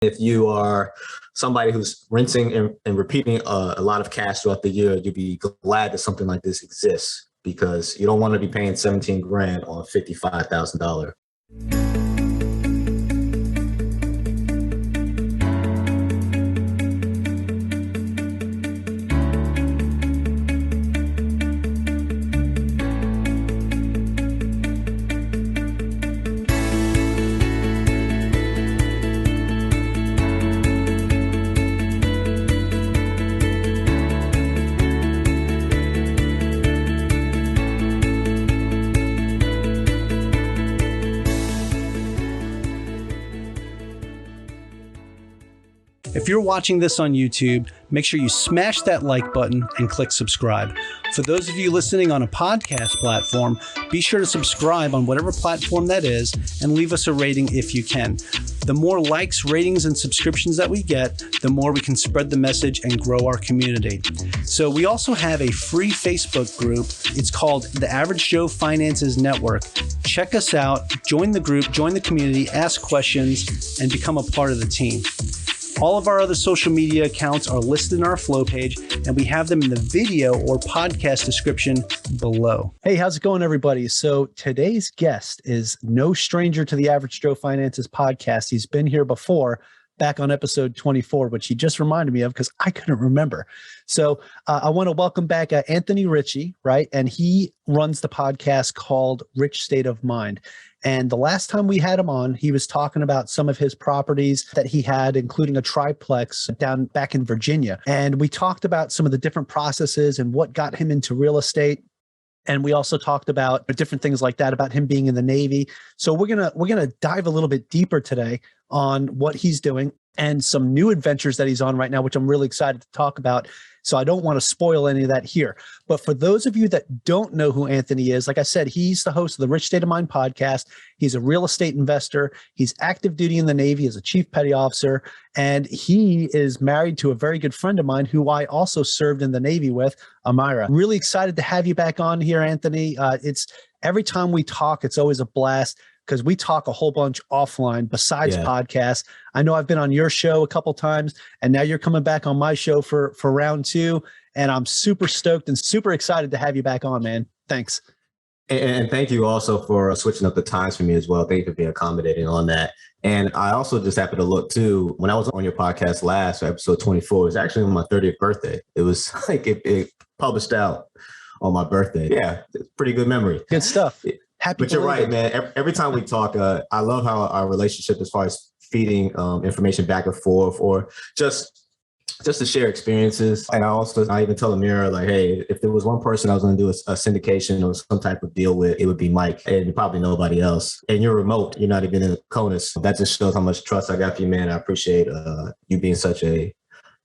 If you are somebody who's renting and repeating a lot of cash throughout the year, you'd be glad that something like this exists, because you don't want to be paying 17 grand on $55,000. If you're watching this on YouTube, make sure you smash that like button and click subscribe. For those of you listening on a podcast platform, be sure to subscribe on whatever platform that is and leave us a rating if you can. The more likes, ratings, and subscriptions that we get, the more we can spread the message and grow our community. So we also have a free Facebook group. It's called the Average Joe Finances Network. Check us out, join the group, join the community, ask questions, and become a part of the team. All of our other social media accounts are listed in our flow page, and we have them in the video or podcast description below. Hey, how's it going, everybody? So today's guest is no stranger to the Average Joe Finances podcast. He's been here before, back on episode 24, which he just reminded me of because I couldn't remember. So I want to welcome back Anthane Richie, right? And he runs the podcast called Rich State of Mind. And the last time we had him on, he was talking about some of his properties that he had, including a triplex down back in Virginia. And we talked about some of the different processes and what got him into real estate. And we also talked about different things like that, about him being in the Navy. So we're gonna dive a little bit deeper today on what he's doing and some new adventures that he's on right now, which I'm really excited to talk about. So I don't want to spoil any of that here. But for those of you that don't know who Anthane is, like I said, he's the host of the Rich State of Mind podcast. He's a real estate investor. He's active duty in the Navy as a chief petty officer. And he is married to a very good friend of mine who I also served in the Navy with, Amira. Really excited to have you back on here, Anthane. It's every time we talk, it's always a blast, because we talk a whole bunch offline besides podcasts. I know I've been on your show a couple times, and now you're coming back on my show for round two. And I'm super stoked and super excited to have you back on, man. Thanks. And thank you also for switching up the times for me as well. Thank you for being accommodating on that. And I also just happened to look too, when I was on your podcast last, episode 24, it was actually on my 30th birthday. It was like it published out on my birthday. Yeah, it's pretty good memory. Good stuff. Happy but you're right, man. Every time we talk, I love how our relationship, as far as feeding information back and forth, or just to share experiences. And I even tell Amira, like, hey, if there was one person I was going to do a syndication or some type of deal with, it would be Mike, and probably nobody else. And you're remote. You're not even in the CONUS. That just shows how much trust I got for you, man. I appreciate you being such a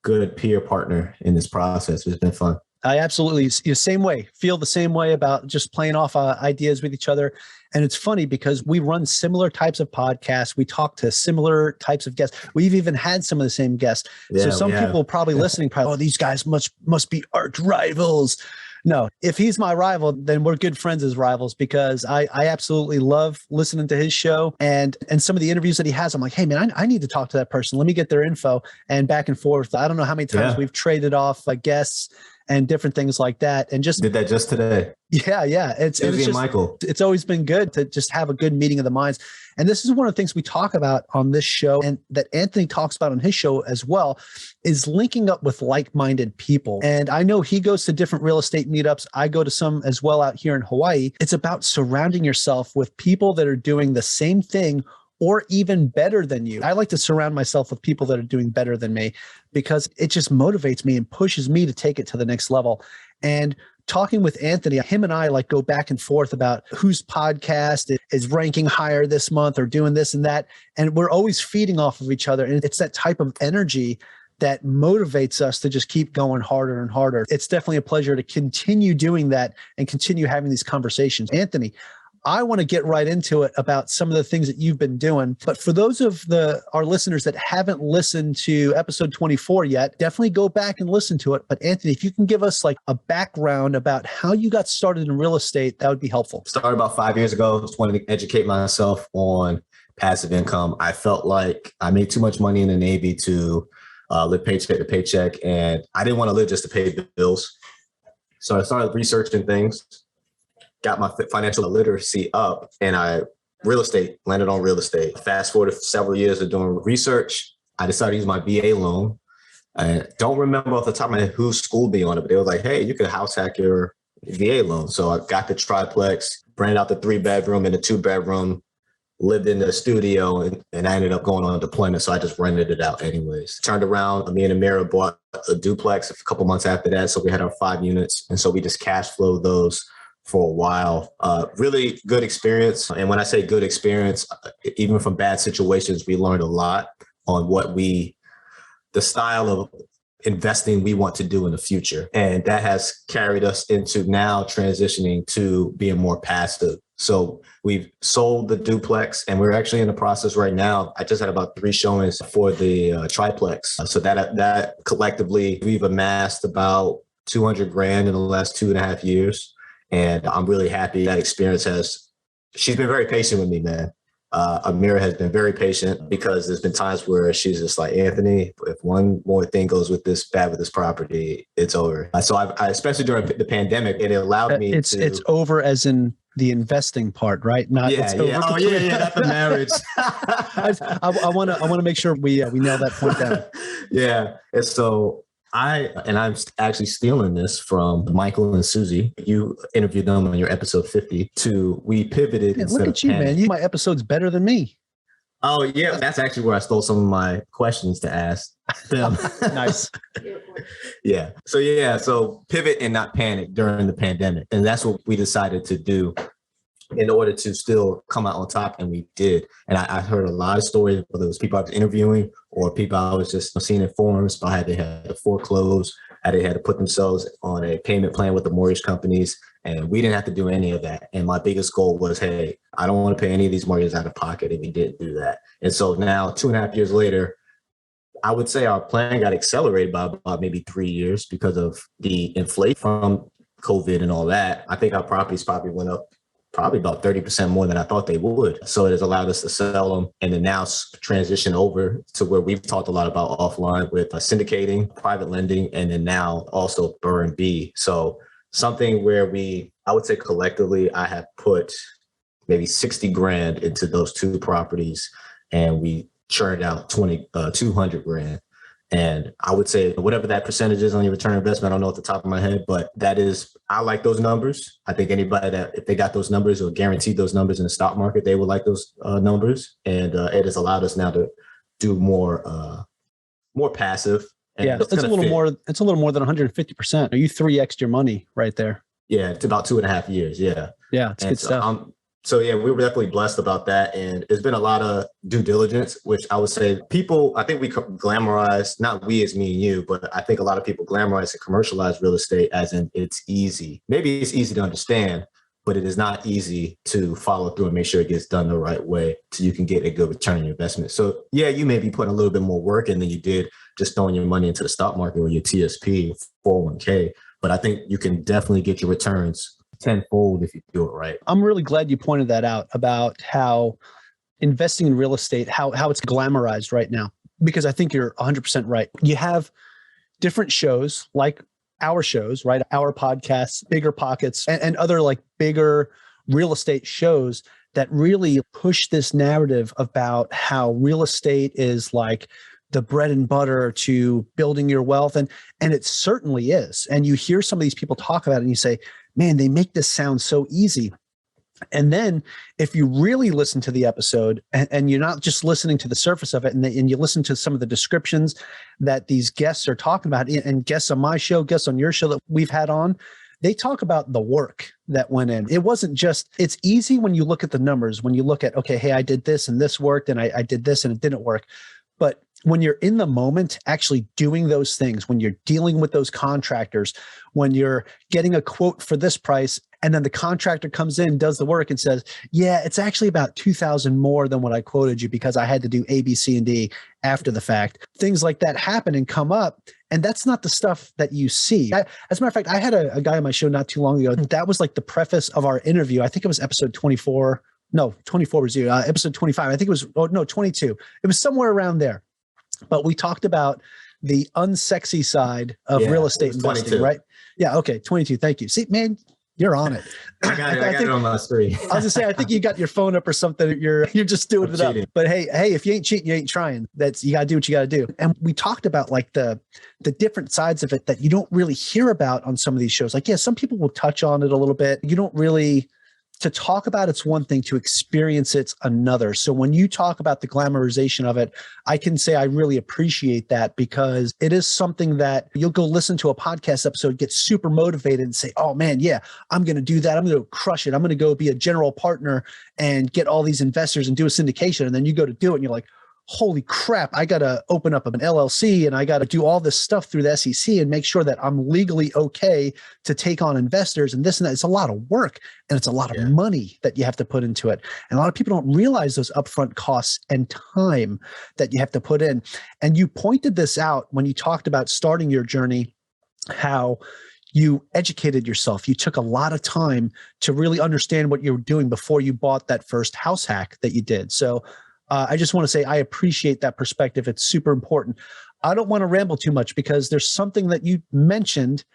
good peer partner in this process. It's been fun. I absolutely, same way, feel the same way about just playing off ideas with each other. And it's funny because we run similar types of podcasts. We talk to similar types of guests. We've even had some of the same guests. Yeah, so some people probably listening, oh, these guys must be arch rivals. No, if he's my rival, then we're good friends as rivals, because I absolutely love listening to his show and some of the interviews that he has. I'm like, hey, man, I need to talk to that person. Let me get their info, and back and forth. I don't know how many times we've traded off guests and different things like that. And just did that just today. Yeah. It's just, Michael. It's always been good to just have a good meeting of the minds. And this is one of the things we talk about on this show, and that Anthane talks about on his show as well, is linking up with like-minded people. And I know he goes to different real estate meetups. I go to some as well out here in Hawaii. It's about surrounding yourself with people that are doing the same thing or even better than you. I like to surround myself with people that are doing better than me, because it just motivates me and pushes me to take it to the next level. And talking with Anthane, him and I go back and forth about whose podcast is ranking higher this month or doing this and that. And we're always feeding off of each other. And it's that type of energy that motivates us to just keep going harder and harder. It's definitely a pleasure to continue doing that and continue having these conversations. Anthane, I want to get right into it about some of the things that you've been doing. But for those of our listeners that haven't listened to episode 24 yet, definitely go back and listen to it. But Anthane, if you can give us a background about how you got started in real estate, that would be helpful. Started about 5 years ago. Just wanted to educate myself on passive income. I felt like I made too much money in the Navy to live paycheck to paycheck, and I didn't want to live just to pay bills. So I started researching things, got my financial literacy up, and landed on real estate. Fast forward several years of doing research, I decided to use my VA loan. I don't remember off the top of my head who schooled me on it, but they were like, hey, you can house hack your VA loan. So I got the triplex, rented out the 3-bedroom and the 2-bedroom, lived in the studio, and I ended up going on a deployment. So I just rented it out anyways. Turned around, me and Amira bought a duplex a couple months after that. So we had our 5 units. And so we just cash flowed those for a while. Really good experience. And when I say good experience, even from bad situations, we learned a lot on the style of investing we want to do in the future. And that has carried us into now transitioning to being more passive. So we've sold the duplex, and we're actually in the process right now. I just had about 3 showings for the triplex. So that collectively, we've amassed about 200 grand in the last 2.5 years. And I'm really happy that experience she's been very patient with me, man. Amira has been very patient, because there's been times where she's just like, Anthony, if one more thing goes with this property, it's over. So I especially during the pandemic, it allowed me It's over as in the investing part, right? Not yeah, it's yeah. over. Oh, yeah, that's the marriage. I want to make sure we nail that point down. Yeah. And so I'm actually stealing this from Michael and Susie. You interviewed them on your episode 50 we pivoted. Man, look at you, man. My episode's better than me. Oh, yeah. That's actually where I stole some of my questions to ask them. Nice. Yeah. So pivot and not panic during the pandemic. And that's what we decided to do in order to still come out on top. And we did. And I heard a lot of stories, whether it was people I was interviewing or people I was just seeing in forums about how they had to foreclose, how they had to put themselves on a payment plan with the mortgage companies. And we didn't have to do any of that. And my biggest goal was, hey, I don't want to pay any of these mortgages out of pocket. And we didn't do that. And so now 2.5 years later, I would say our plan got accelerated by about maybe 3 years because of the inflation from COVID and all that. I think our properties probably went up probably about 30% more than I thought they would. So it has allowed us to sell them and then now transition over to where we've talked a lot about offline with syndicating, private lending, and then now also BRRRR&B. So something where I would say collectively, I have put maybe 60 grand into those 2 properties, and we churned out 200 grand. And I would say whatever that percentage is on your return on investment, I don't know at the top of my head, but I like those numbers. I think anybody that, if they got those numbers or guaranteed those numbers in the stock market, they would like those numbers. And it has allowed us now to do more passive. And yeah, it's a little more than 150%. You 3x'd your money right there. Yeah, it's about 2.5 years. Yeah. Yeah, it's good stuff. So yeah, we were definitely blessed about that. And there's been a lot of due diligence, which I would say I think we glamorize, not we as me and you, but I think a lot of people glamorize and commercialize real estate as in it's easy. Maybe it's easy to understand, but it is not easy to follow through and make sure it gets done the right way so you can get a good return on your investment. So yeah, you may be putting a little bit more work in than you did just throwing your money into the stock market or your TSP, 401k, but I think you can definitely get your returns tenfold if you do it right. I'm really glad you pointed that out about how investing in real estate, how it's glamorized right now, because I think you're 100% right. You have different shows like our shows, right? Our podcasts, Bigger Pockets, and other like bigger real estate shows that really push this narrative about how real estate is like the bread and butter to building your wealth. And it certainly is. And you hear some of these people talk about it and you say, man, they make this sound so easy. And then if you really listen to the episode and you're not just listening to the surface of it and you listen to some of the descriptions that these guests are talking about, and guests on my show, guests on your show that we've had on, they talk about the work that went in. It wasn't just, it's easy when you look at the numbers, when you look at, okay, hey, I did this and this worked and I did this and it didn't work. But when you're in the moment, actually doing those things, when you're dealing with those contractors, when you're getting a quote for this price, and then the contractor comes in, does the work and says, yeah, it's actually about 2,000 more than what I quoted you because I had to do A, B, C, and D after the fact. Things like that happen and come up. And that's not the stuff that you see. As a matter of fact, I had a guy on my show not too long ago. That was like the preface of our interview. I think it was episode 24, No, 24 was you. Episode 25. I think it was, 22. It was somewhere around there. But we talked about the unsexy side of real estate investing, 22. right? Yeah. Okay. 22. Thank you. See, man, you're on it. I got it on my screen. I was gonna say, I think you got your phone up or something. You're just doing it up. But hey, if you ain't cheating, you ain't trying. You gotta do what you gotta do. And we talked about like the different sides of it that you don't really hear about on some of these shows. Like, yeah, some people will touch on it a little bit. You don't really. To talk about it's one thing, to experience it's another. So when you talk about the glamorization of it, I can say I really appreciate that, because it is something that you'll go listen to a podcast episode, get super motivated and say, oh man, yeah, I'm going to do that. I'm going to crush it. I'm going to go be a general partner and get all these investors and do a syndication. And then you go to do it and you're like, holy crap, I got to open up an LLC and I got to do all this stuff through the SEC and make sure that I'm legally okay to take on investors and this and that. It's a lot of work and it's a lot of money that you have to put into it. And a lot of people don't realize those upfront costs and time that you have to put in. And you pointed this out when you talked about starting your journey, how you educated yourself. You took a lot of time to really understand what you were doing before you bought that first house hack that you did. So I just want to say I appreciate that perspective. It's super important. I don't want to ramble too much because there's something that you mentioned,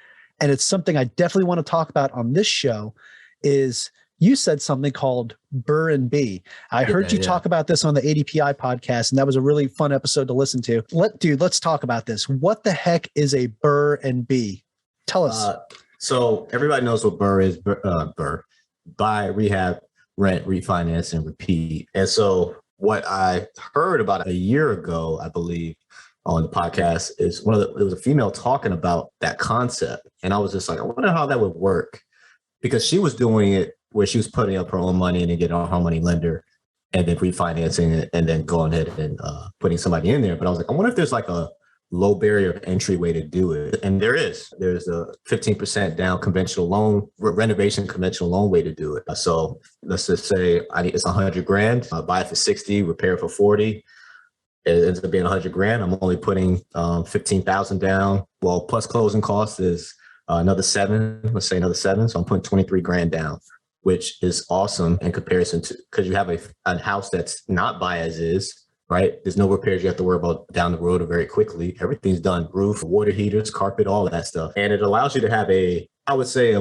and it's something I definitely want to talk about on this show, is you said something called BRRRRNB. I heard you talk about this on the ADPI podcast, and that was a really fun episode to listen to. Let's talk about this. What the heck is a BRRRRNB? Tell us. So everybody knows what BRRRR is. BRRRR, buy, rehab, rent, refinance, and repeat. And so what I heard about a year ago, I believe, on the podcast is it was a female talking about that concept. And I was just like, I wonder how that would work, because she was doing it where she was putting up her own money and then getting a home money lender and then refinancing it and then going ahead and putting somebody in there. But I was like, I wonder if there's like a low barrier of entry way to do it. And there's a 15% down conventional loan, renovation conventional loan way to do it. So let's just say it's $100,000, buy it for 60, repair it for 40. It ends up being $100,000. I'm only putting 15,000 down. Well, plus closing costs is another 7, let's say another 7. So I'm putting 23,000 down, which is awesome in comparison to, because you have a house that's not buy as is. Right? There's no repairs you have to worry about down the road or very quickly. Everything's done. Roof, water heaters, carpet, all of that stuff. And it allows you to have a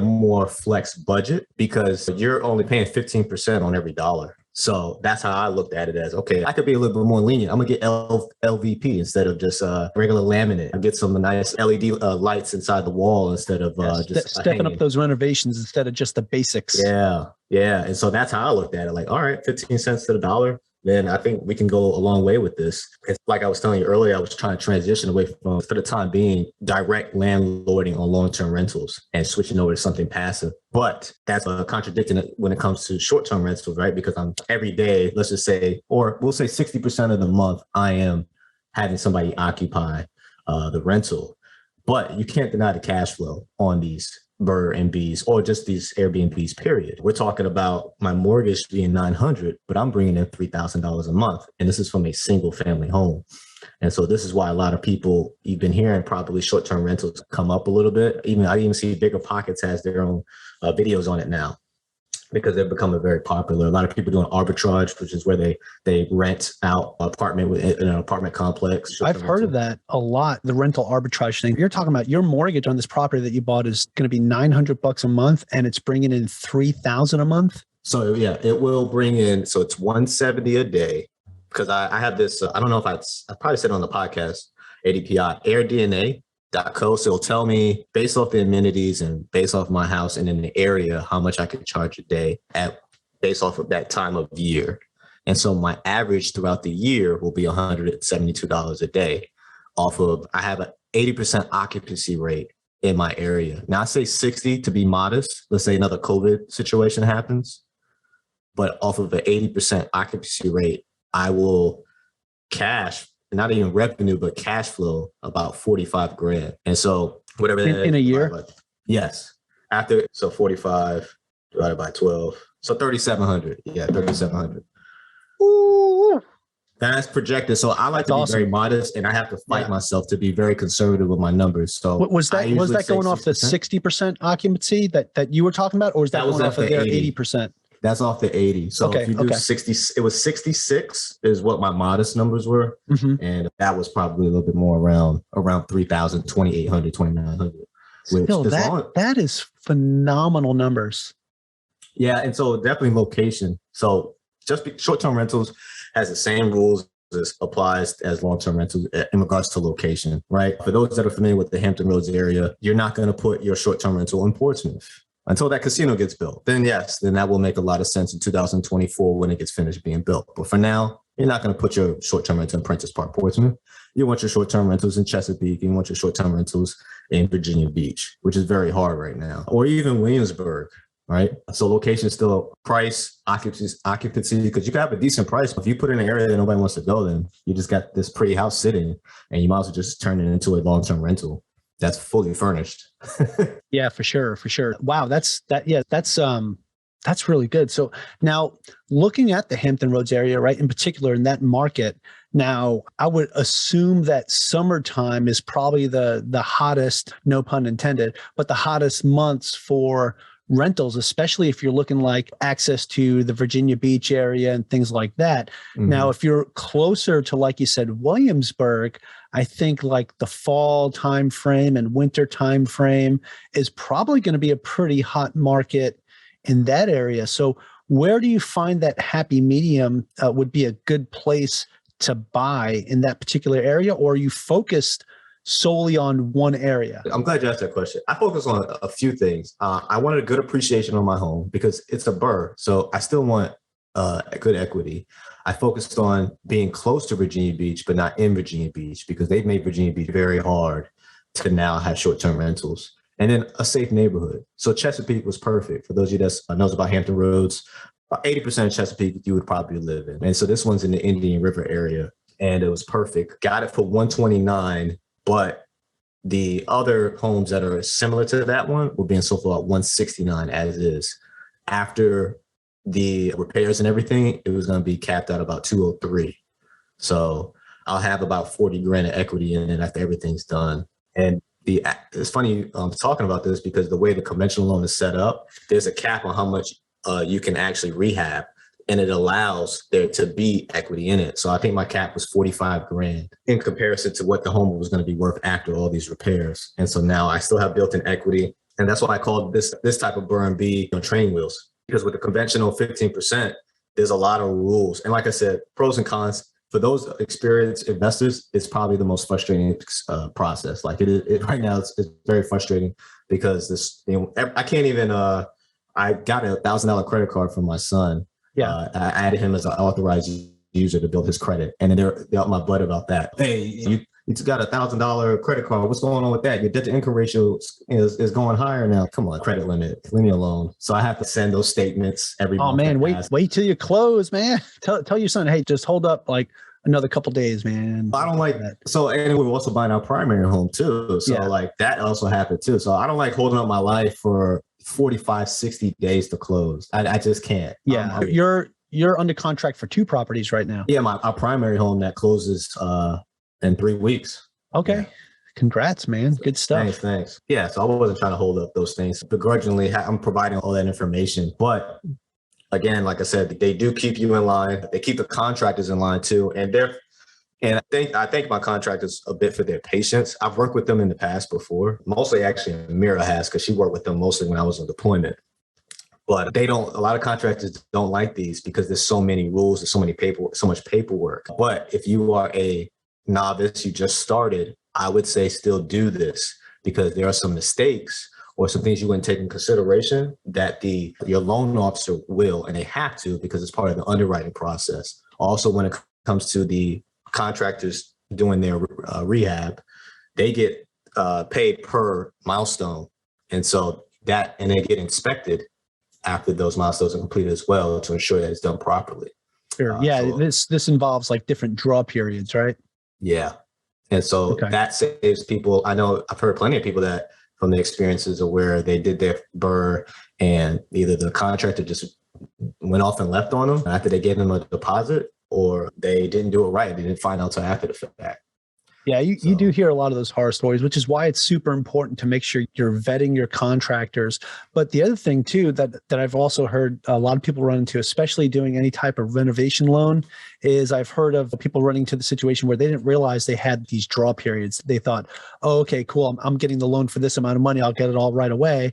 more flex budget, because you're only paying 15% on every dollar. So that's how I looked at it as, okay, I could be a little bit more lenient. I'm going to get LVP instead of just regular laminate. I'll get some nice LED lights inside the wall instead of just stepping up those renovations instead of just the basics. Yeah. And so that's how I looked at it. Like, all right, 15 cents to the dollar. Then I think we can go a long way with this. It's like I was telling you earlier, I was trying to transition away from, for the time being, direct landlording on long-term rentals and switching over to something passive. But that's contradicting it when it comes to short-term rentals, right? Because I'm every day, let's just say, or we'll say 60% of the month, I am having somebody occupy the rental. But you can't deny the cash flow on these BRRRRNBs or just these Airbnbs, period. We're talking about my mortgage being $900, but I'm bringing in $3,000 a month. And this is from a single family home. And so this is why a lot of people, you've been hearing probably short-term rentals come up a little bit. I even see Bigger Pockets has their own videos on it now, because they're becoming very popular. A lot of people doing arbitrage, which is where they rent out an apartment in an apartment complex. I've heard of that a lot, the rental arbitrage thing. You're talking about your mortgage on this property that you bought is going to be $900 a month, and it's bringing in $3,000 a month. So yeah, it will bring in. So it's $170 a day, because I have this. I don't know if I probably said it on the podcast, ADPI AirDNA.co. So it'll tell me based off the amenities and based off my house and in the area, how much I can charge a day based off of that time of year. And so my average throughout the year will be $172 a day off of, I have an 80% occupancy rate in my area. Now I say 60 to be modest. Let's say another COVID situation happens, but off of an 80% occupancy rate, I will cash, not even revenue, but cash flow about $45,000. And so whatever that in a year. Yes. After, so 45 divided by 12. So 3,700. Yeah. 3,700. Ooh. That's projected. So I like to be very modest, and I have to fight myself to be very conservative with my numbers. So was that going off the 60% occupancy that you were talking about, or was that going off of their 80%? That's off the 80. So if you do 60, it was 66 is what my modest numbers were. And that was probably a little bit more around 3,000, 2,800, 2,900. Still, that is phenomenal numbers. Yeah. And so definitely location. So short-term rentals has the same rules as applies as long-term rentals in regards to location, right? For those that are familiar with the Hampton Roads area, you're not going to put your short-term rental in Portsmouth until that casino gets built. Then yes, then that will make a lot of sense in 2024 when it gets finished being built. But for now, you're not going to put your short-term rental in Prentice Park, Portsmouth. You want your short-term rentals in Chesapeake. You want your short-term rentals in Virginia Beach, which is very hard right now, or even Williamsburg. Right. So location is still price, occupancy, because you can have a decent price. If you put it in an area that nobody wants to go, then you just got this pretty house sitting and you might as well just turn it into a long-term rental that's fully furnished. Yeah, for sure. For sure. Wow. That's really good. So now looking at the Hampton Roads area, right, in particular in that market, now I would assume that summertime is probably the hottest, no pun intended, but the hottest months for rentals, especially if you're looking like access to the Virginia Beach area and things like that. Now, if you're closer to, like you said, Williamsburg, I think like the fall time frame and winter time frame is probably going to be a pretty hot market in that area. So where do you find that happy medium would be a good place to buy in that particular area? Or are you focused solely on one area? I'm glad you asked that question. I focus on a few things. I wanted a good appreciation on my home because it's a BRRRR. So I still want a good equity. I focused on being close to Virginia Beach, but not in Virginia Beach because they've made Virginia Beach very hard to now have short-term rentals. And then a safe neighborhood. So Chesapeake was perfect. For those of you that knows about Hampton Roads, about 80% of Chesapeake you would probably live in. And so this one's in the Indian River area and it was perfect. Got it for $129. But the other homes that are similar to that one were being sold for about $169 as is. After the repairs and everything, it was going to be capped at about $203. So I'll have about 40 grand of equity in it after everything's done. And it's funny talking about this because the way the conventional loan is set up, there's a cap on how much you can actually rehab. And it allows there to be equity in it. So I think my cap was 45 grand in comparison to what the home was going to be worth after all these repairs. And so now I still have built-in equity. And that's why I called this type of BRRRR&B on training wheels. Because with the conventional 15%, there's a lot of rules. And like I said, pros and cons. For those experienced investors, it's probably the most frustrating process. Like it right now, it's very frustrating because I can't even, I got a $1,000 credit card from my son. Yeah, I added him as an authorized user to build his credit. And then they're out my butt about that. Hey, you got a $1,000 credit card. What's going on with that? Your debt to income ratio is going higher now. Come on, credit limit, leave me alone. So I have to send those statements every month. Oh man, wait till you close, man. Tell your son, hey, just hold up like another couple days, man. I don't like that. So, and we were also buying our primary home too. So like that also happened too. So I don't like holding up my life for 45, 60 days to close. I just can't. Yeah. You're under contract for 2 properties right now. Yeah. Our primary home that closes in 3 weeks. Okay. Yeah. Congrats, man. Good stuff. Thanks. Yeah. So I wasn't trying to hold up those things. Begrudgingly, I'm providing all that information. But again, like I said, they do keep you in line. They keep the contractors in line too. And I thank my contractors a bit for their patience. I've worked with them in the past before. Mostly actually Mira has, because she worked with them mostly when I was on deployment. But a lot of contractors don't like these because there's so many rules, there's so much paperwork. But if you are a novice, you just started, I would say still do this because there are some mistakes or some things you wouldn't take in consideration that your loan officer will, and they have to because it's part of the underwriting process. Also, when it comes to the contractors doing their rehab, they get paid per milestone. And so and they get inspected after those milestones are completed as well to ensure that it's done properly. Sure. This involves like different draw periods, right? Yeah. And so that saves people. I know I've heard plenty of people that from the experiences of where they did their BRRRR and either the contractor just went off and left on them after they gave them a deposit, or they didn't do it right. They didn't find out until after the fact. Yeah, you do hear a lot of those horror stories, which is why it's super important to make sure you're vetting your contractors. But the other thing too that I've also heard a lot of people run into, especially doing any type of renovation loan, is I've heard of people running into the situation where they didn't realize they had these draw periods. They thought, oh, okay, cool, I'm getting the loan for this amount of money. I'll get it all right away.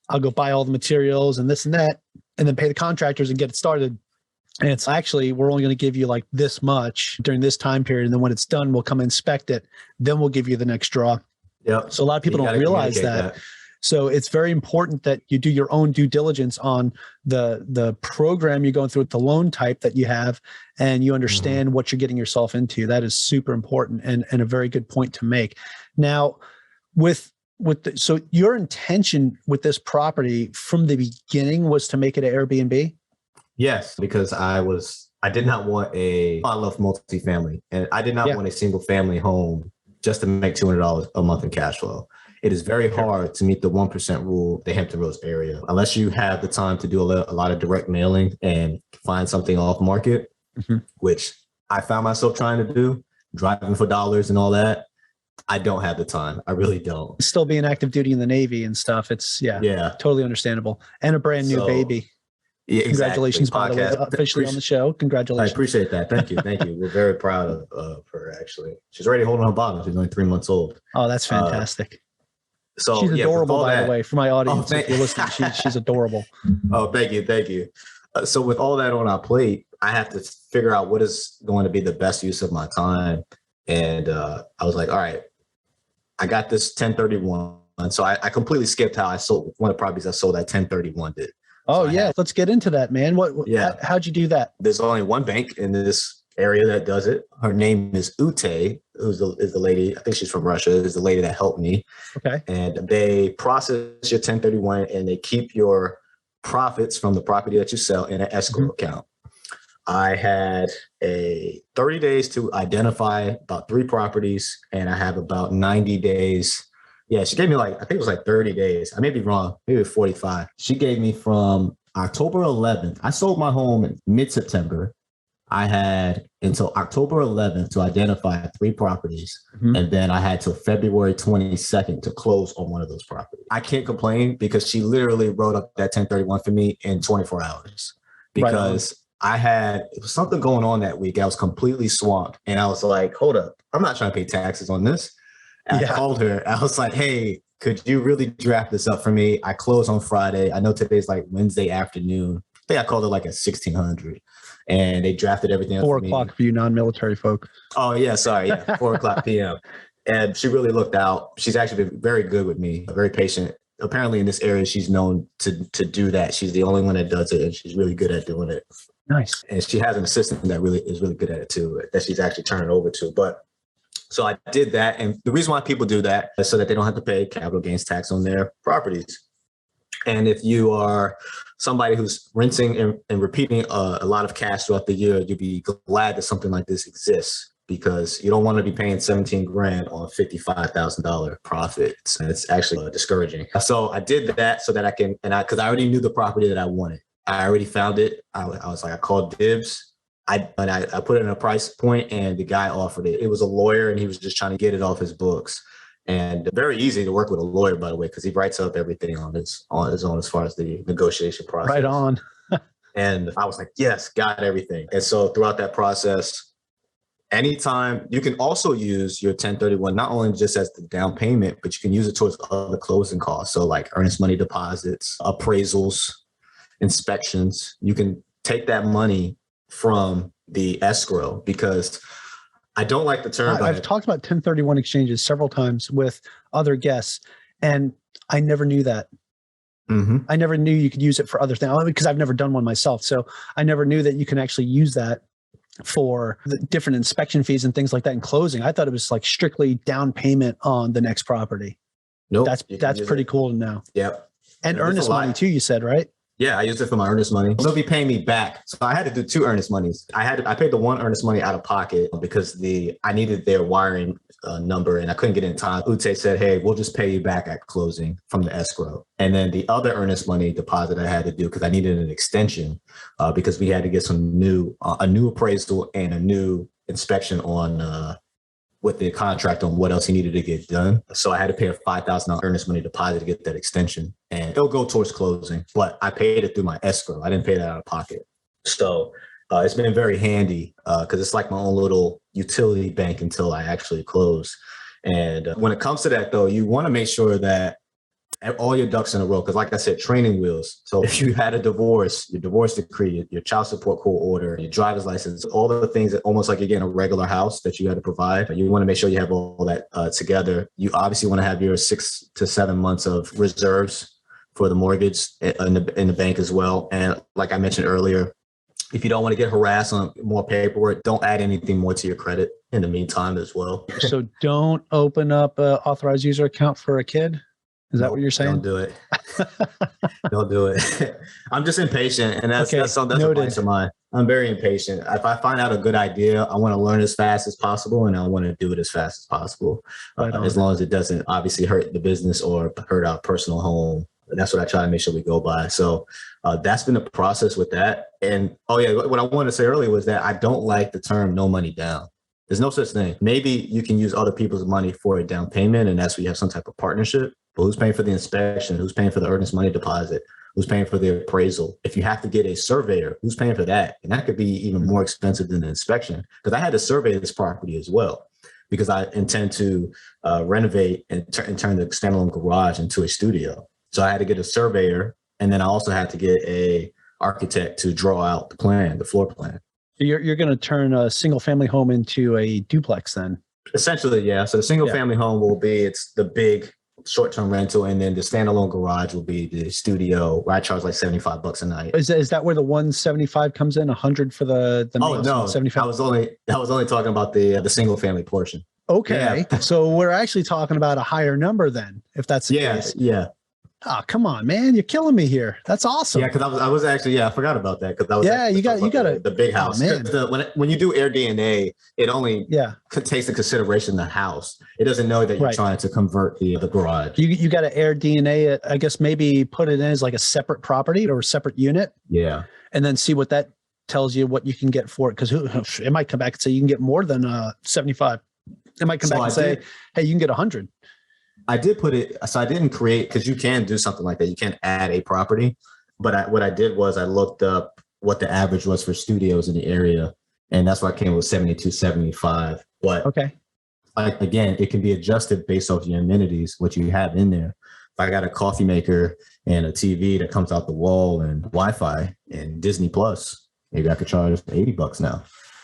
I'll go buy all the materials and this and that, and then pay the contractors and get it started. And it's actually, we're only going to give you like this much during this time period. And then when it's done, we'll come inspect it. Then we'll give you the next draw. Yeah. So a lot of people don't realize that. So it's very important that you do your own due diligence on the program you're going through with the loan type that you have, and you understand what you're getting yourself into. That is super important and a very good point to make. Now, so your intention with this property from the beginning was to make it an Airbnb? Yes, because I did not want I love multifamily, and I did not want a single family home just to make $200 a month in cash flow. It is very hard to meet the 1% rule, the Hampton Roads area, unless you have the time to do a lot of direct mailing and find something off market, which I found myself trying to do, driving for dollars and all that. I don't have the time. I really don't. Still being active duty in the Navy and stuff. It's totally understability. And a brand new baby. Yeah, congratulations, by the way, officially on the show. Congratulations. I appreciate that. Thank you. Thank you. We're very proud of her, actually. She's already holding her bottom. She's only 3 months old. Oh, that's fantastic. So she's adorable, by the way, for my audience. If you're listening, she's adorable. Oh, thank you. Thank you. So with all that on our plate, I have to figure out what is going to be the best use of my time. And I was like, all right, I got this 1031. So I completely skipped how I sold one of the properties I sold at 1031 did. Oh, so let's get into that, man. How'd you do that? There's only one bank in this area that does it. Her name is Ute, is the lady, I think she's from Russia, is the lady that helped me. Okay. And they process your 1031 and they keep your profits from the property that you sell in an escrow account. I had 30 days to identify about 3 properties, and I have about 90 days. Yeah, she gave me I think it was 30 days. I may be wrong, maybe 45. She gave me from October 11th. I sold my home in mid-September. I had until October 11th to identify 3 properties. And then I had till February 22nd to close on one of those properties. I can't complain because she literally wrote up that 1031 for me in 24 hours because it was something going on that week. I was completely swamped. And I was like, hold up, I'm not trying to pay taxes on this. I called her. I was like, hey, could you really draft this up for me? I close on Friday. I know today's Wednesday afternoon. I think I called it at 1600, and they drafted everything up 4 o'clock for you non-military folk. Oh, yeah. Sorry. Yeah. 4 o'clock p.m. And she really looked out. She's actually been very good with me, very patient. Apparently in this area, she's known to do that. She's the only one that does it, and she's really good at doing it. Nice. And she has an assistant that is really good at it too, that she's actually turning over to. But so I did that. And the reason why people do that is so that they don't have to pay capital gains tax on their properties. And if you are somebody who's renting and repeating a lot of cash throughout the year, you'd be glad that something like this exists, because you don't want to be paying 17 grand on $55,000 profits. And it's actually discouraging. So I did that so that I can, because I already knew the property that I wanted. I already found it. I was like, I called dibs. I put it in a price point, and the guy offered it. It was a lawyer, and he was just trying to get it off his books. And very easy to work with a lawyer, by the way, because he writes up everything on his own as far as the negotiation process. Right on. And I was like, yes, got everything. And so throughout that process, anytime you can also use your 1031, not only just as the down payment, but you can use it towards other closing costs. So like earnest money deposits, appraisals, inspections. You can take that money from the escrow, because I don't like the term. I've talked about 1031 exchanges several times with other guests, and I never knew that. I never knew you could use it for other things, because I've never done one myself. So I never knew that you can actually use that for the different inspection fees and things like that in closing. I thought it was strictly down payment on the next property. Nope. That's pretty cool to know. Yep. And earnest money too, you said, right? Yeah, I used it for my earnest money. They'll be paying me back. So I had to do 2 earnest monies. I paid the 1 earnest money out of pocket because I needed their wiring number, and I couldn't get it in time. Ute said, hey, we'll just pay you back at closing from the escrow. And then the other earnest money deposit I had to do because I needed an extension because we had to get a new appraisal and a new inspection on with the contract on what else he needed to get done. So I had to pay a $5,000 earnest money deposit to get that extension, and it'll go towards closing, but I paid it through my escrow. I didn't pay that out of pocket. So it's been very handy because it's like my own little utility bank until I actually close. And when it comes to that, though, you want to make sure that all your ducks in a row, because like I said, training wheels. So if you had a divorce, your divorce decree, your child support court order, your driver's license, all the things that almost like you're getting a regular house that you had to provide, you want to make sure you have all that together. You obviously want to have your 6 to 7 months of reserves for the mortgage in the bank as well. And like I mentioned earlier, if you don't want to get harassed on more paperwork, don't add anything more to your credit in the meantime as well. So don't open up an authorized user account for a kid? Is that what you're saying? Don't do it. Don't do it. I'm just impatient, and that's advice of mine. I'm very impatient. If I find out a good idea, I want to learn as fast as possible, and I want to do it as fast as possible, as long as it doesn't obviously hurt the business or hurt our personal home. That's what I try to make sure we go by. So that's been the process with that. And what I wanted to say earlier was that I don't like the term "no money down." There's no such thing. Maybe you can use other people's money for a down payment, and that's where you have some type of partnership. But who's paying for the inspection? Who's paying for the earnest money deposit? Who's paying for the appraisal? If you have to get a surveyor, who's paying for that? And that could be even more expensive than the inspection, because I had to survey this property as well, because I intend to renovate and turn the standalone garage into a studio. So I had to get a surveyor, and then I also had to get a architect to draw out the plan, the floor plan. You're going to turn a single family home into a duplex then? Essentially, yeah. So the single family home will be, it's the big short-term rental, and then the standalone garage will be the studio where I charge like $75 a night. Is that where the 175 comes in? 100 for the oh no, 75? I was only talking about the single family portion. Okay, yeah. So we're actually talking about a higher number then, if that's the case. Yeah. Oh, come on, man. You're killing me here. That's awesome. Yeah, because I was actually, I forgot about that. Because you got the big house. When you do AirDNA, it only takes into consideration the house. It doesn't know that you're trying to convert the garage. You got to AirDNA it, I guess maybe put it in as like a separate property or a separate unit. Yeah. And then see what that tells you what you can get for it. Because it might come back and say you can get more than 75. It might come back and say, hey, you can get 100. I did put it, so I didn't create, because you can do something like that. You can add a property, but what I did was I looked up what the average was for studios in the area, and that's why I came with 72.75. But again, it can be adjusted based off your amenities, what you have in there. If I got a coffee maker and a TV that comes out the wall and Wi-Fi and Disney Plus, maybe I could charge $80 now.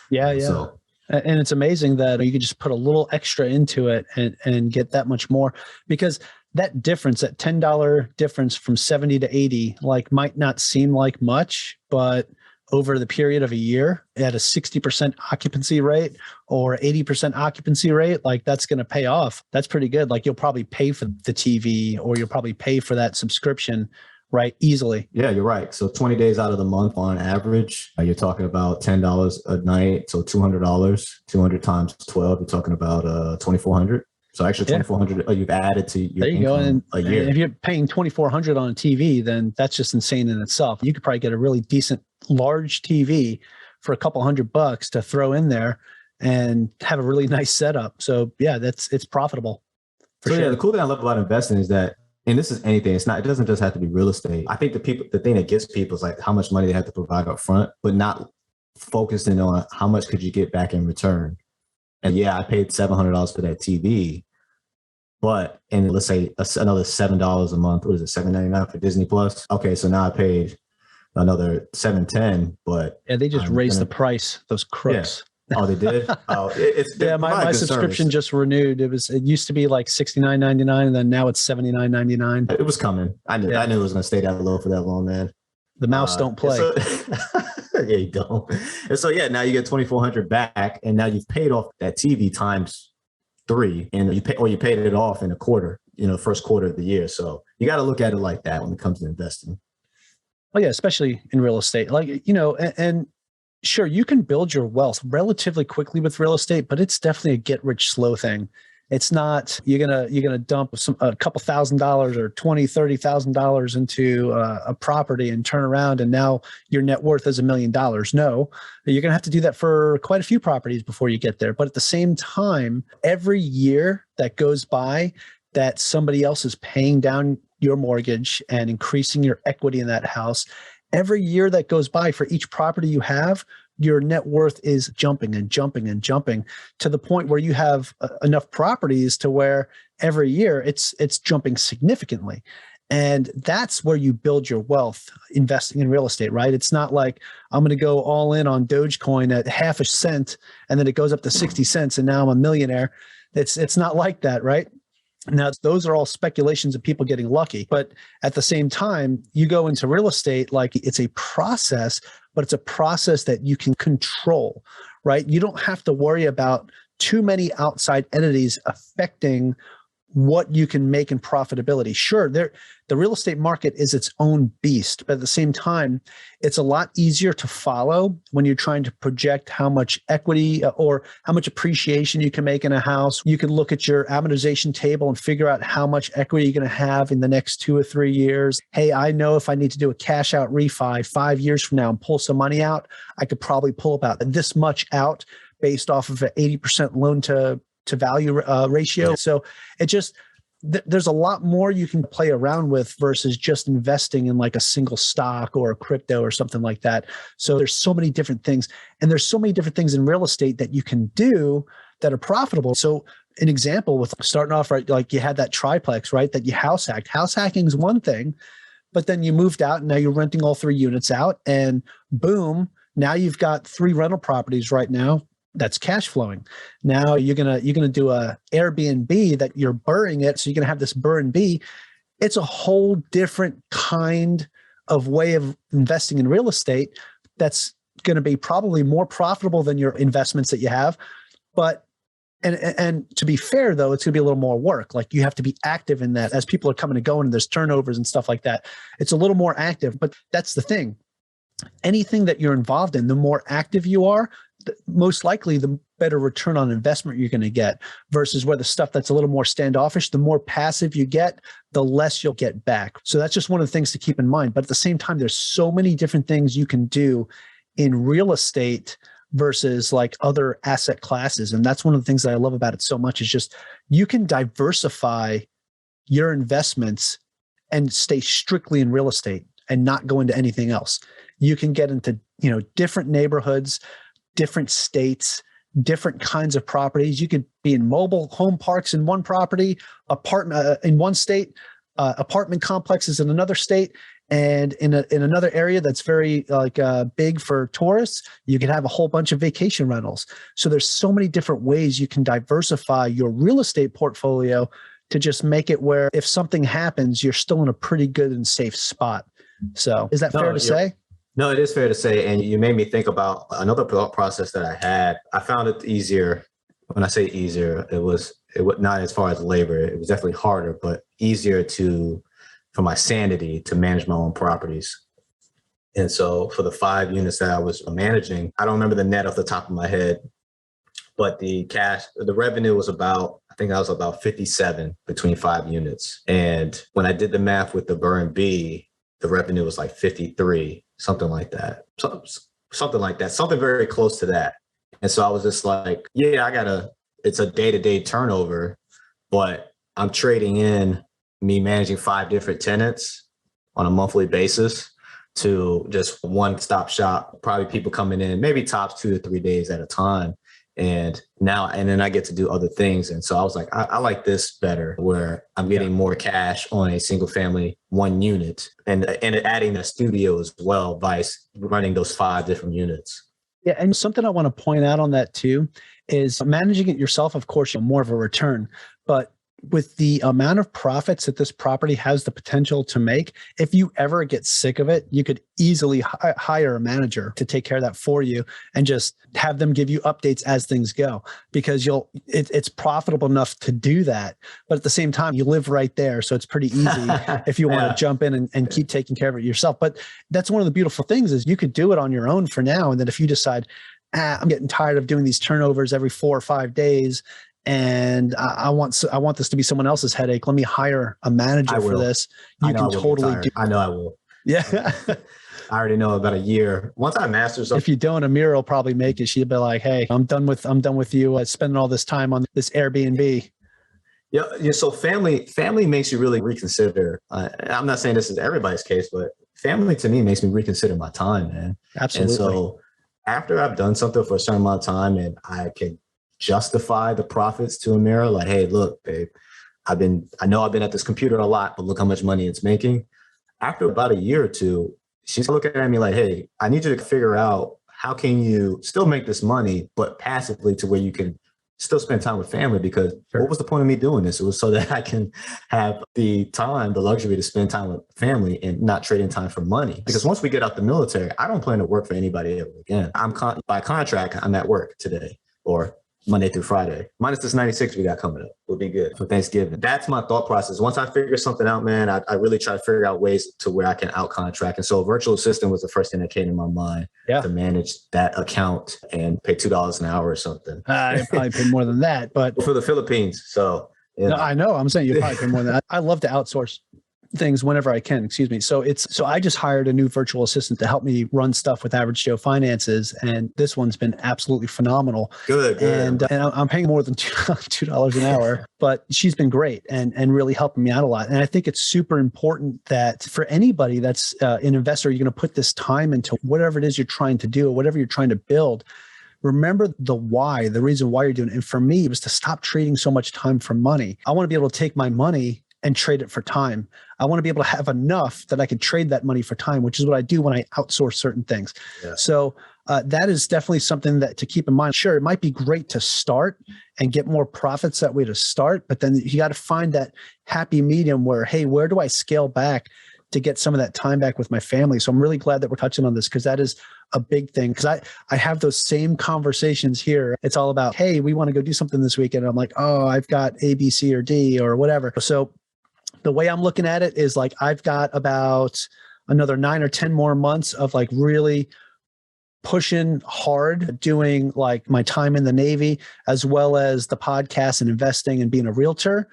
Yeah. So, and it's amazing that you could just put a little extra into it and get that much more, because that difference, that $10 difference from 70 to 80, might not seem like much, but over the period of a year at a 60% occupancy rate or 80% occupancy rate, that's going to pay off. That's pretty good. You'll probably pay for the TV, or you'll probably pay for that subscription, right? Easily. Yeah, you're right. So 20 days out of the month on average, you're talking about $10 a night. So $200, 200 times 12, you're talking about $2,400. So actually $2,400 you've added to your income a year. And if you're paying $2,400 on a TV, then that's just insane in itself. You could probably get a really decent large TV for a couple $100 to throw in there and have a really nice setup. So yeah, it's profitable. Yeah, the cool thing I love about investing is that, and this is anything, it doesn't just have to be real estate. I think the thing that gets people is how much money they have to provide up front, but not focusing on how much could you get back in return. And yeah, I paid $700 for that TV, but, and let's say another $7 a month, what is it, $7.99 for Disney Plus? Okay, so now I paid another $7.10, but yeah, they just raised the price, those crooks. Yeah. Oh, they did? Oh, my subscription just renewed. It used to be $69.99, and then now it's $79.99. It was coming. I knew it was going to stay that low for that long, man. The mouse don't play. Yeah, you don't. And so now you get $2,400 back, and now you've paid off that TV times 3, and you paid it off in a quarter, first quarter of the year. So you got to look at it like that when it comes to investing. Oh yeah, especially in real estate, and sure, you can build your wealth relatively quickly with real estate, but it's definitely a get rich slow thing. It's not you're gonna dump a couple $1,000s or $20,000, $30,000 into a property and turn around and now your net worth is $1 million. No, you're gonna have to do that for quite a few properties before you get there. But at the same time, every year that goes by that somebody else is paying down your mortgage and increasing your equity in that house, every year that goes by for each property you have, your net worth is jumping and jumping and jumping to the point where you have enough properties to where every year it's jumping significantly. And that's where you build your wealth investing in real estate, right? It's not like I'm going to go all in on Dogecoin at half a cent and then it goes up to 60 cents and now I'm a millionaire. It's not like that, right? Now, those are all speculations of people getting lucky. But at the same time, you go into real estate like it's a process, but it's a process that you can control, right? You don't have to worry about too many outside entities affecting what you can make in profitability. Sure, the real estate market is its own beast, but at the same time, it's a lot easier to follow when you're trying to project how much equity or how much appreciation you can make in a house. You can look at your amortization table and figure out how much equity you're going to have in the next 2 or 3 years. Hey, I know if I need to do a cash out refi 5 years from now and pull some money out, I could probably pull about this much out based off of an 80% loan to value ratio. So it just, there's a lot more you can play around with versus just investing in like a single stock or a crypto or something like that. So there's so many different things, and there's so many different things in real estate that you can do that are profitable. So an example with starting off, right, like you had that triplex, right, that you house hacked. House hacking is one thing, but then you moved out and now you're renting all 3 units out and boom, now you've got 3 rental properties right now. That's cash flowing. Now you're gonna do a Airbnb that you're BRRRRing it, so you're gonna have this BRRRR&B. It's a whole different kind of way of investing in real estate that's going to be probably more profitable than your investments that you have. But and to be fair though, it's going to be a little more work. Like you have to be active in that as people are coming and going and there's turnovers and stuff like that. It's a little more active, but that's the thing. Anything that you're involved in, the more active you are, most likely the better return on investment you're going to get versus where the stuff that's a little more standoffish, the more passive you get, the less you'll get back. So that's just one of the things to keep in mind. But at the same time, there's so many different things you can do in real estate versus like other asset classes. And that's one of the things that I love about it so much is just you can diversify your investments and stay strictly in real estate and not go into anything else. You can get into, different neighborhoods, different states, different kinds of properties. You could be in mobile home parks in one property, apartment in one state, apartment complexes in another state, and in another area that's very big for tourists, you can have a whole bunch of vacation rentals. So there's so many different ways you can diversify your real estate portfolio to just make it where if something happens, you're still in a pretty good and safe spot. So is that fair to say? No, it is fair to say. And you made me think about another process that I had. I found it easier. When I say easier, it was not as far as labor. It was definitely harder, but easier for my sanity to manage my own properties. And so for the 5 units that I was managing, I don't remember the net off the top of my head, but the revenue was I think that was about 57 between 5 units. And when I did the math with the BRRRR&B, the revenue was like 53. Something like that. Something very close to that. And so I was just like, yeah, it's a day-to-day turnover, but I'm trading in me managing 5 different tenants on a monthly basis to just one-stop shop, probably people coming in, maybe tops 2 to 3 days at a time. And then I get to do other things. And so I was like, I like this better, where I'm getting more cash on a single family 1 unit and adding a studio as well by running those 5 different units. Yeah. And something I want to point out on that too is managing it yourself, of course, you're more of a return, but with the amount of profits that this property has the potential to make, if you ever get sick of it, you could easily hire a manager to take care of that for you and just have them give you updates as things go, because it's profitable enough to do that. But at the same time, you live right there. So it's pretty easy if you want to jump in and keep taking care of it yourself. But that's one of the beautiful things is you could do it on your own for now. And then if you decide, I'm getting tired of doing these turnovers every 4 or 5 days, and I want this to be someone else's headache. Let me hire a manager for this. You can totally do. I know I will. Yeah. I already know about a year. Once I master something. If you don't, Amira will probably make it. She'll be like, "Hey, I'm done with you spending all this time on this Airbnb." Yeah. So family makes you really reconsider. I'm not saying this is everybody's case, but family to me makes me reconsider my time, man. Absolutely. And so after I've done something for a certain amount of time and I can justify the profits to Amira, like, hey, look, babe, I know I've been at this computer a lot, but look how much money it's making. After about a year or two, she's looking at me like, hey, I need you to figure out how can you still make this money, but passively to where you can still spend time with family, because what was the point of me doing this? It was so that I can have the time, the luxury to spend time with family and not trading time for money. Because once we get out the military, I don't plan to work for anybody ever again. By contract, I'm at work today or Monday through Friday, minus this 96 we got coming up. We'll be good for Thanksgiving. That's my thought process. Once I figure something out, man, I really try to figure out ways to where I can out contract. And so a virtual assistant was the first thing that came to my mind to manage that account and pay $2 an hour or something. I probably pay more than that, but for the Philippines. So no, I know. I'm saying you probably pay more than that. I love to outsource things whenever I can, excuse me. So I just hired a new virtual assistant to help me run stuff with Average Joe Finances. And this one's been absolutely phenomenal. Good. And I'm paying more than $2 an hour, but she's been great and really helping me out a lot. And I think it's super important that for anybody that's an investor, you're going to put this time into whatever it is you're trying to do or whatever you're trying to build. Remember the why, the reason why you're doing it. And for me, it was to stop trading so much time for money. I want to be able to take my money and trade it for time. I want to be able to have enough that I could trade that money for time, which is what I do when I outsource certain things. Yeah. So that is definitely something that to keep in mind. Sure, it might be great to start and get more profits that way to start, but then you got to find that happy medium where, hey, where do I scale back to get some of that time back with my family? So I'm really glad that we're touching on this, because that is a big thing. Because I have those same conversations here. It's all about, hey, we want to go do something this weekend. And I'm like, oh, I've got A, B, C, or D or whatever. So the way I'm looking at it is like, I've got about another 9 or 10 more months of like really pushing hard, doing like my time in the Navy, as well as the podcast and investing and being a realtor.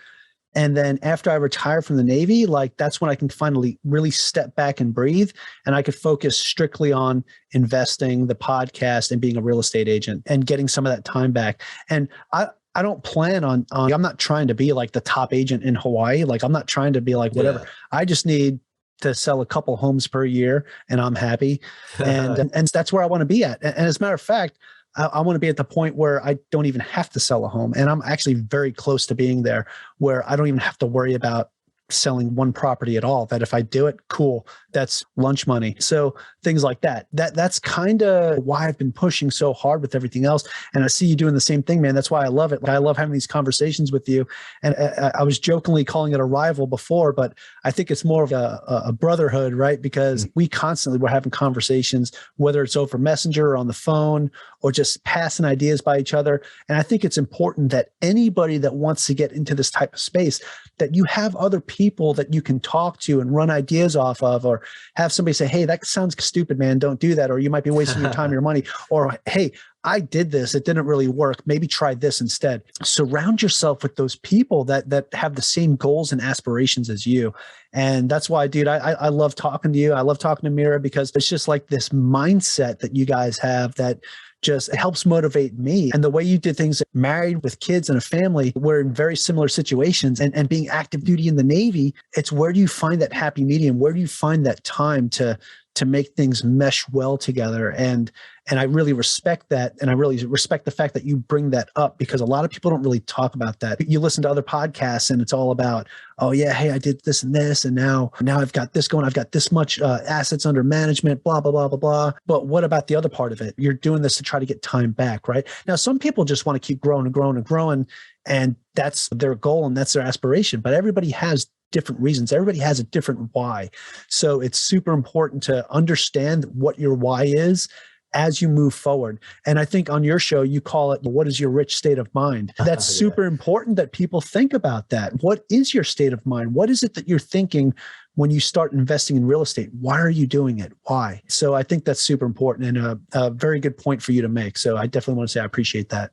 And then after I retire from the Navy, like that's when I can finally really step back and breathe. And I could focus strictly on investing, the podcast, and being a real estate agent and getting some of that time back. And I don't plan on I'm not trying to be like the top agent in Hawaii. Like I'm not trying to be like whatever. Yeah. I just need to sell a couple homes per year and I'm happy. And that's where I want to be at. And as a matter of fact, I want to be at the point where I don't even have to sell a home. And I'm actually very close to being there where I don't even have to worry about selling one property at all. That if I do it, cool, that's lunch money. So things like that. That's kind of why I've been pushing so hard with everything else. And I see you doing the same thing, man. That's why I love it. Like, I love having these conversations with you. And I was jokingly calling it a rival before, but I think it's more of a brotherhood, right? Because we constantly were having conversations, whether it's over Messenger or on the phone or just passing ideas by each other. And I think it's important that anybody that wants to get into this type of space, that you have other people that you can talk to and run ideas off of, or have somebody say, hey, that sounds stupid, man, don't do that. Or you might be wasting your time, your money. Or, hey, I did this, it didn't really work, maybe try this instead. Surround yourself with those people that have the same goals and aspirations as you. And that's why, dude, I love talking to you. I love talking to Mira, because it's just like this mindset that you guys have that just helps motivate me. And the way you did things, married with kids and a family, we're in very similar situations, and being active duty in the Navy, it's where do you find that happy medium? Where do you find that time to make things mesh well together? And I really respect that. And I really respect the fact that you bring that up, because a lot of people don't really talk about that. You listen to other podcasts and it's all about, oh yeah, hey, I did this and this, and now I've got this going. I've got this much assets under management, blah, blah, blah, blah, blah. But what about the other part of it? You're doing this to try to get time back, right? Now, some people just want to keep growing and growing and growing, and that's their goal and that's their aspiration. But everybody has different reasons. Everybody has a different why. So it's super important to understand what your why is as you move forward. And I think on your show, you call it, what is your rich state of mind? That's super important that people think about that. What is your state of mind? What is it that you're thinking when you start investing in real estate? Why are you doing it? Why? So I think that's super important, and a very good point for you to make. So I definitely want to say I appreciate that.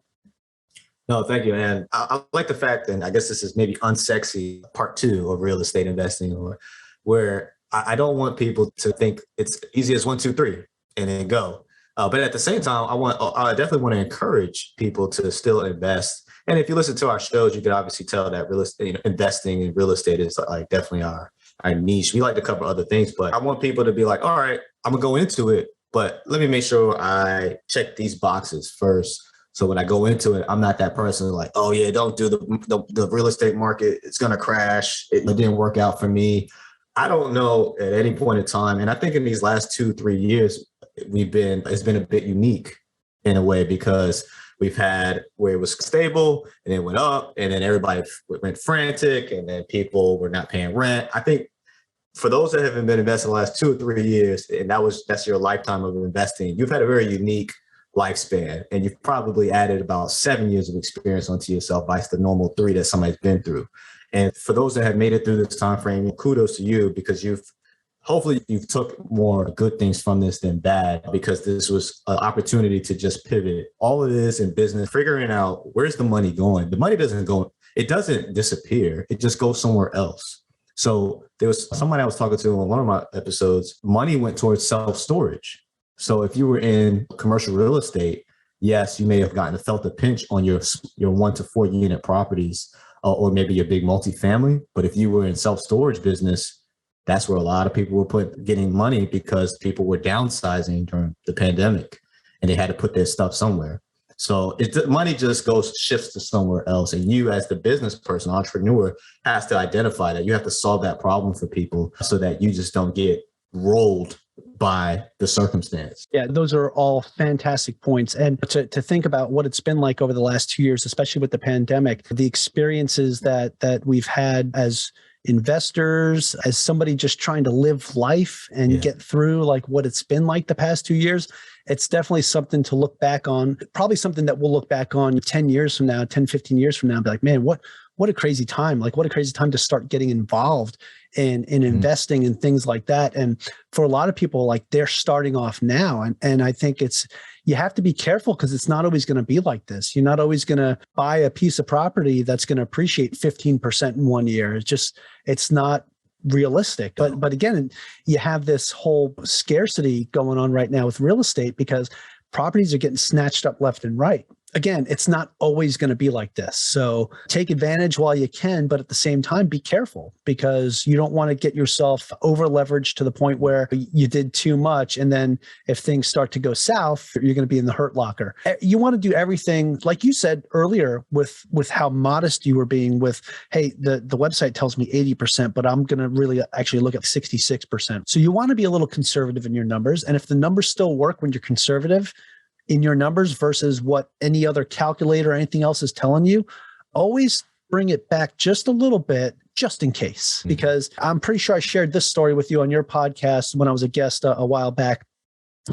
No, thank you. And I like the fact, and I guess this is maybe unsexy part two of real estate investing, or where I don't want people to think it's easy as one, two, three, and then go. But at the same time, I definitely want to encourage people to still invest. And if you listen to our shows, you can obviously tell that real estate, investing in real estate is like definitely our niche. We like to cover other things, but I want people to be like, all right, I'm gonna go into it, but let me make sure I check these boxes first. So when I go into it, I'm not that person like, oh yeah, don't do the real estate market. It's going to crash. It didn't work out for me. I don't know at any point in time. And I think in these last 2-3 years, it's been a bit unique in a way, because we've had where it was stable and it went up and then everybody went frantic and then people were not paying rent. I think for those that haven't been investing the last 2 or 3 years, and that's your lifetime of investing, you've had a very unique lifespan, and you've probably added about 7 years of experience onto yourself by the normal 3 that somebody's been through. And for those that have made it through this time frame, kudos to you, because hopefully you've took more good things from this than bad, because this was an opportunity to just pivot. All it is in business, figuring out where's the money going. The money it doesn't disappear. It just goes somewhere else. So there was somebody I was talking to on one of my episodes, money went towards self-storage. So if you were in commercial real estate, yes, you may have felt a pinch on your 1 to 4 unit properties, or maybe your big multifamily. But if you were in self-storage business, that's where a lot of people were getting money, because people were downsizing during the pandemic and they had to put their stuff somewhere. So money just shifts to somewhere else. And you, as the business person, entrepreneur, has to identify that. You have to solve that problem for people so that you just don't get rolled by the circumstance. Yeah, those are all fantastic points. And to think about what it's been like over the last 2 years, especially with the pandemic, the experiences that we've had as investors, as somebody just trying to live life and get through like what it's been like the past 2 years, it's definitely something to look back on. Probably something that we'll look back on 10 years from now, 10, 15 years from now, and be like, man, what a crazy time. Like, what a crazy time to start getting involved in investing and things like that. And for a lot of people, like, they're starting off now. And I think you have to be careful, because it's not always going to be like this. You're not always going to buy a piece of property that's going to appreciate 15% in 1 year. It's not realistic. But again, you have this whole scarcity going on right now with real estate, because properties are getting snatched up left and right. Again, it's not always going to be like this. So take advantage while you can, but at the same time, be careful, because you don't want to get yourself over leveraged to the point where you did too much. And then if things start to go south, you're going to be in the hurt locker. You want to do everything, like you said earlier, with how modest you were being with, hey, the website tells me 80%, but I'm going to really actually look at 66%. So you want to be a little conservative in your numbers. And if the numbers still work when you're conservative in your numbers versus what any other calculator or anything else is telling you, always bring it back just a little bit, just in case. Because I'm pretty sure I shared this story with you on your podcast when I was a guest a while back,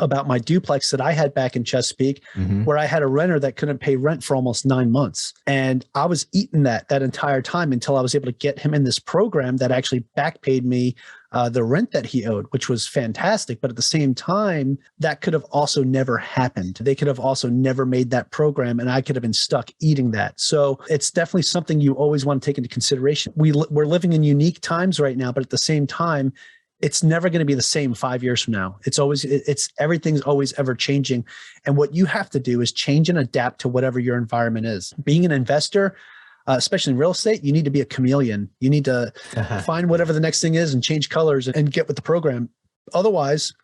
about my duplex that I had back in Chesapeake, where I had a renter that couldn't pay rent for almost 9 months. And I was eating that entire time until I was able to get him in this program that actually back paid me the rent that he owed, which was fantastic. But at the same time, that could have also never happened. They could have also never made that program, and I could have been stuck eating that. So it's definitely something you always want to take into consideration. We're living in unique times right now, but at the same time, it's never going to be the same 5 years from now. Everything's always ever changing. And what you have to do is change and adapt to whatever your environment is. Being an investor, especially in real estate, you need to be a chameleon. You need to find whatever the next thing is and change colors and get with the program. Otherwise,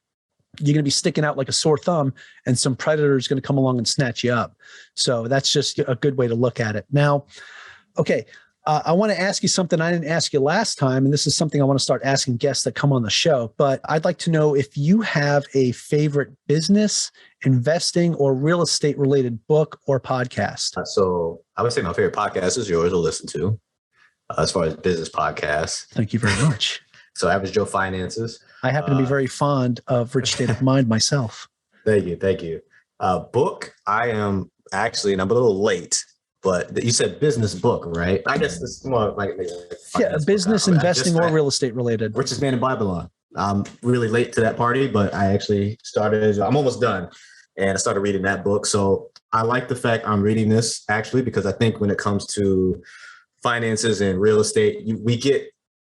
you're going to be sticking out like a sore thumb, and some predator is going to come along and snatch you up. So that's just a good way to look at it. Now, okay, I want to ask you something I didn't ask you last time, and this is something I want to start asking guests that come on the show. But I'd like to know if you have a favorite business, investing, or real estate related book or podcast. So I would say my favorite podcast is yours to listen to, as far as business podcasts. Thank you very much. So Average Joe Finances. I happen to be very fond of Rich State of Mind myself. Thank you. Book, I am actually, and I'm a little late, but you said business book, right? I guess this is more like business, investing, or real estate related. Richest Man in Babylon. I'm really late to that party, but I actually I'm almost done, and I started reading that book. So I like the fact I'm reading this actually, because I think when it comes to finances and real estate,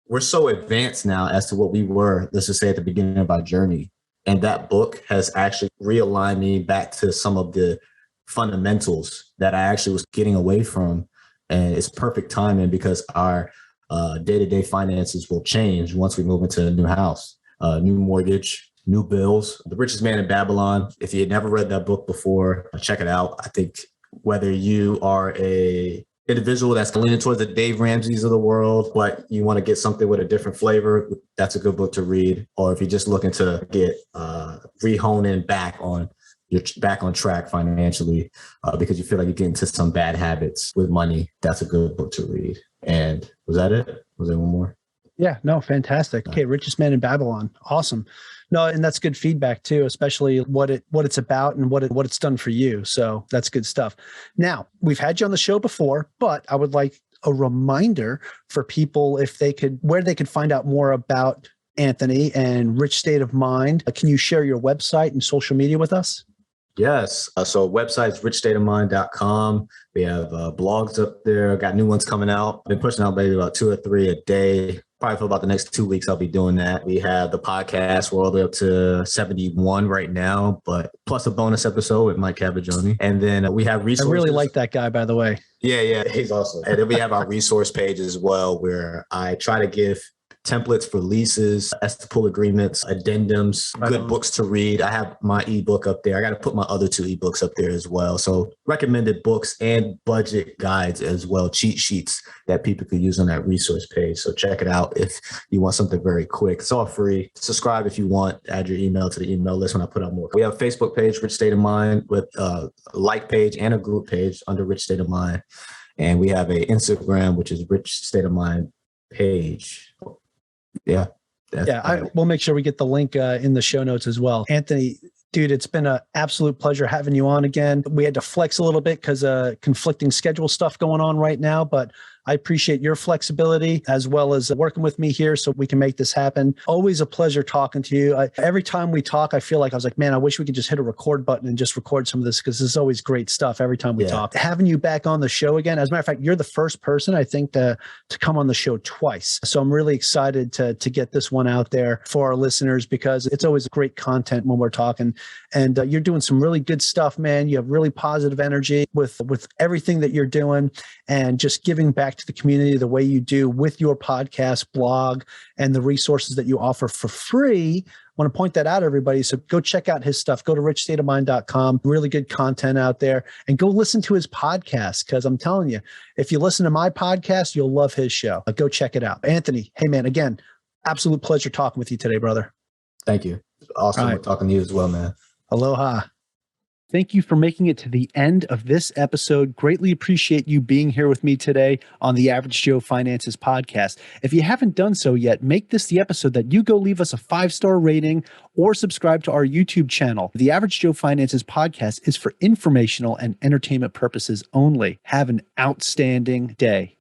we're so advanced now as to what we were, let's just say at the beginning of our journey. And that book has actually realigned me back to some of the fundamentals that I actually was getting away from. And it's perfect timing because our day-to-day finances will change once we move into a new house, new mortgage, new bills. The Richest Man in Babylon. If you had never read that book before, check it out. I think whether you are a individual that's leaning towards the Dave Ramsey's of the world, but you want to get something with a different flavor, that's a good book to read. Or if you're just looking to get re-honing back on you're back on track financially because you feel like you get into some bad habits with money, that's a good book to read. And was that it? Was there one more? Yeah, no, fantastic. Okay, Richest Man in Babylon. Awesome. No, and that's good feedback too, especially what it's about and what it's done for you. So that's good stuff. Now, we've had you on the show before, but I would like a reminder for people where they could find out more about Anthony and Rich State of Mind. Can you share your website and social media with us? Yes. So website's richstateofmind.com. We have blogs up there. Got new ones coming out. Been pushing out maybe about 2 or 3 a day. Probably for about the next 2 weeks, I'll be doing that. We have the podcast. We're all the way up to 71 right now, but plus a bonus episode with Mike Cavaggioni. And then we have resources. I really like that guy, by the way. Yeah, he's awesome. And then we have our resource page as well, where I try to give templates for leases, estipule agreements, addendums, good books to read. I have my ebook up there. I got to put my other 2 ebooks up there as well. So recommended books and budget guides as well, cheat sheets that people can use on that resource page. So check it out if you want something very quick. It's all free. Subscribe if you want. Add your email to the email list when I put out more. We have a Facebook page, Rich State of Mind, with a like page and a group page under Rich State of Mind. And we have a Instagram, which is Rich State of Mind page. Yeah. We'll make sure we get the link in the show notes as well. Anthony, dude, it's been an absolute pleasure having you on again. We had to flex a little bit because conflicting schedule stuff going on right now, but I appreciate your flexibility as well as working with me here so we can make this happen. Always a pleasure talking to you. Every time we talk, I feel like I was like, man, I wish we could just hit a record button and just record some of this because this is always great stuff every time we talk. Having you back on the show again, as a matter of fact, you're the first person I think to come on the show twice. So I'm really excited to get this one out there for our listeners because it's always great content when we're talking. And you're doing some really good stuff, man. You have really positive energy with everything that you're doing and just giving back to the community the way you do with your podcast, blog, and the resources that you offer for free. I want to point that out, everybody. So go check out his stuff. Go to richstateofmind.com. Really good content out there. And go listen to his podcast because I'm telling you, if you listen to my podcast, you'll love his show. Go check it out. Anthony, hey, man, again, absolute pleasure talking with you today, brother. Thank you. Awesome talking to you as well, man. Aloha. Thank you for making it to the end of this episode. Greatly appreciate you being here with me today on the Average Joe Finances podcast. If you haven't done so yet, make this the episode that you go leave us a 5-star rating or subscribe to our YouTube channel. The Average Joe Finances podcast is for informational and entertainment purposes only. Have an outstanding day.